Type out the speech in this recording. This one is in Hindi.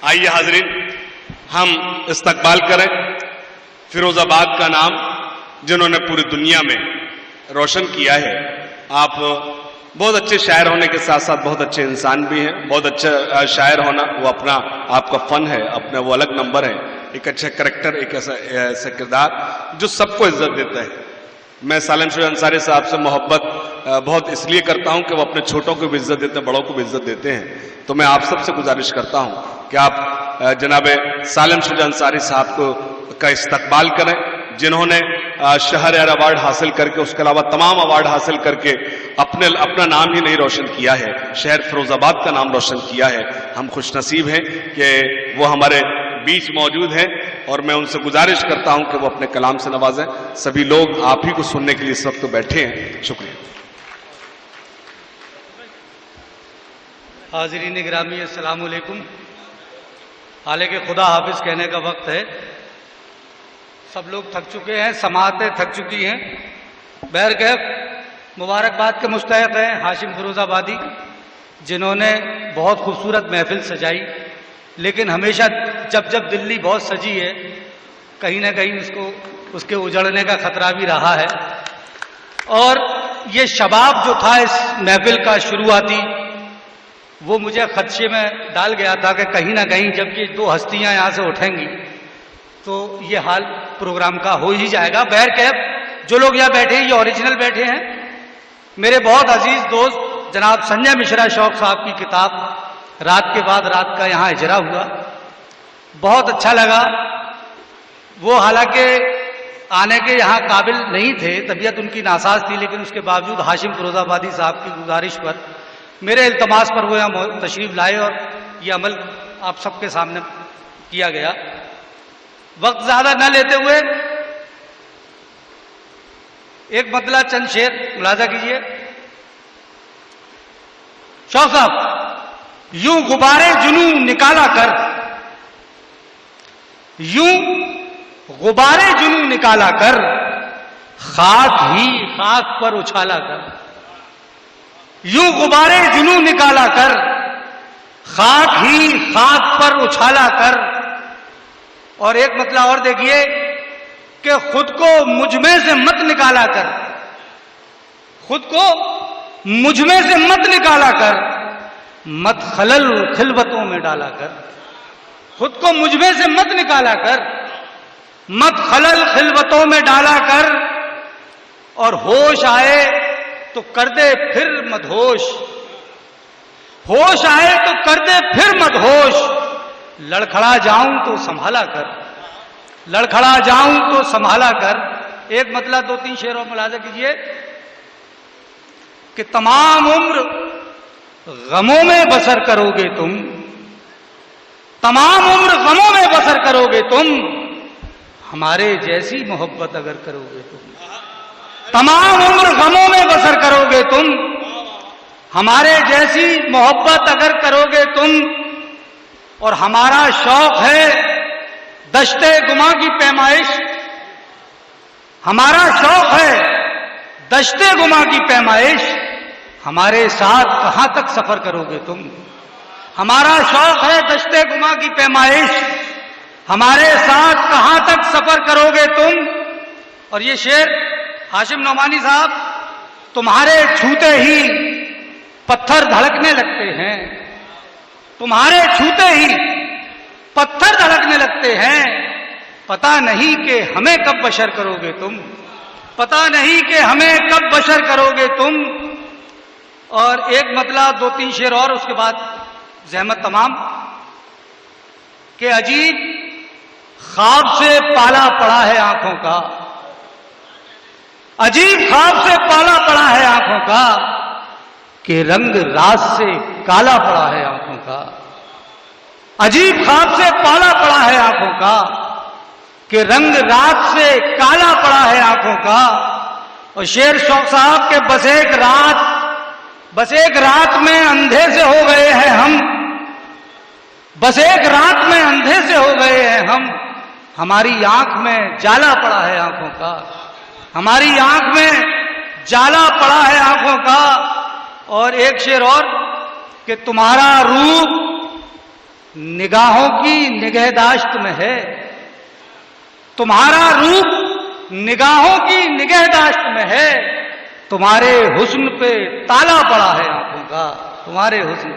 आइए हाजरीन, हम इस्तकबाल करें फिरोजाबाद का नाम जिन्होंने पूरी दुनिया में रोशन किया है। आप बहुत अच्छे शायर होने के साथ साथ बहुत अच्छे इंसान भी हैं। बहुत अच्छा शायर होना वो अपना आपका फन है, अपना वो अलग नंबर है। एक अच्छा करैक्टर, एक ऐसा किरदार जो सबको इज्जत देता है। मैं सालिम शुजा अंसारी साहब से मोहब्बत बहुत इसलिए करता हूं कि वो अपने छोटों को भी इज्जत देते हैं, बड़ों को भी इज्जत देते हैं। तो मैं आप सबसे गुजारिश करता हूं कि आप जनाब सालिम शुजा अंसारी साहब का इस्तकबाल करें, जिन्होंने शहर यार अवार्ड हासिल करके, उसके अलावा तमाम अवार्ड हासिल करके अपना नाम ही नहीं रोशन किया है, शहर फिरोजाबाद का नाम रोशन किया है। हम खुशनसीब हैं कि वो हमारे बीच मौजूद हैं और मैं उनसे गुजारिश करता हूं कि वो अपने कलाम से नवाजें। सभी लोग आप ही को सुनने के लिए इस वक्त बैठे हैं। शुक्रिया। हाज़रीन गिरामी, अस्सलाम वालेकुम। हालांकि खुदा हाफिज कहने का वक्त है, सब लोग थक चुके हैं, समातें थक चुकी हैं। बहरकैफ मुबारकबाद के मुस्तहिक़ हैं हाशिम फिरोजाबादी, जिन्होंने बहुत खूबसूरत महफिल सजाई। लेकिन हमेशा जब जब दिल्ली बहुत सजी है, कहीं ना कहीं उसके उजड़ने का खतरा भी रहा है। और ये शबाब जो था इस महफिल का शुरुआती, वो मुझे खदशे में डाल गया था कि कहीं ना कहीं जब ये दो हस्तियां यहाँ से उठेंगी तो ये हाल प्रोग्राम का हो ही जाएगा। बहरकैफ जो लोग यहाँ बैठे हैं ये ओरिजिनल बैठे हैं। मेरे बहुत अजीज दोस्त जनाब संजय मिश्रा शौक साहब की किताब रात के बाद रात का यहाँ इजरा हुआ, बहुत अच्छा लगा। वो हालांकि आने के यहाँ काबिल नहीं थे, तबीयत उनकी नासाज थी, लेकिन उसके बावजूद हाशिम फिरोजाबादी साहब की गुजारिश पर, मेरे इल्तमास पर वो यहाँ तशरीफ लाए और ये अमल आप सबके सामने किया गया। वक्त ज्यादा न लेते हुए एक मतला चंद शेर मुलाजा कीजिए। शौक साहब, यूं गुबारे जुनू निकाला कर, यूं गुबारे जुनू निकाला कर, खाक ही खाक पर उछाला कर। यूं गुबारे जुनू निकाला कर, खाक ही खाक पर उछाला कर। और एक मतलब और देखिए कि खुद को मुझमें से मत निकाला कर, खुद को मुझमें से मत निकाला कर, मत खलल खिलवतों में डाला कर। खुद को मुझमें से मत निकाला कर, मत खलल खिलवतों में डाला कर। और होश आए तो कर दे फिर मदहोश, होश आए तो कर दे फिर मदहोश। लड़खड़ा जाऊं तो संभाला कर, लड़खड़ा जाऊं तो संभाला कर। एक मतलब दो तीन शेरों मुलाजा कीजिए कि तमाम उम्र गमों में बसर करोगे तुम, तमाम उम्र गमों में बसर करोगे तुम, हमारे जैसी मोहब्बत अगर करोगे तुम। तमाम उम्र गमों में बसर करोगे तुम, हमारे जैसी मोहब्बत अगर करोगे तुम। और हमारा शौक है दश्ते गुमा की पैमाइश, हमारा शौक है दश्ते गुमा की पैमाइश। हमारे साथ कहां तक सफर करोगे तुम, हमारा शौक है दश्ते गुमा की पैमाइश। हमारे साथ कहां तक सफर करोगे तुम। और ये शेर हाशिम नौमानी साहब, तुम्हारे छूते ही पत्थर धड़कने लगते हैं, तुम्हारे छूते ही पत्थर धड़कने लगते हैं। पता नहीं कि हमें कब बशर करोगे तुम, पता नहीं कि हमें कब बशर करोगे तुम। और एक मतलब दो तीन शेर और उसके बाद जहमत तमाम कि अजीब ख्वाब से पाला पड़ा है आंखों का, अजीब ख्वाब से पाला पड़ा है आंखों का, कि रंग रात से काला पड़ा है आंखों का। अजीब ख्वाब से पाला पड़ा है आंखों का, कि रंग रात से काला पड़ा है आंखों का। और शेर शौक साहब के बस एक रात में अंधे से हो गए हैं हम, बस एक रात में अंधे से हो गए हैं हम। हमारी आंख में जाला पड़ा है आंखों का, हमारी आंख में जाला पड़ा है आंखों का। और एक शेर और कि तुम्हारा रूप निगाहों की निगहदाश्त में है, तुम्हारा रूप निगाहों की निगहदाश्त में है, तुम्हारे हुस्न पे ताला पड़ा है आंखों का, तुम्हारे हुस्न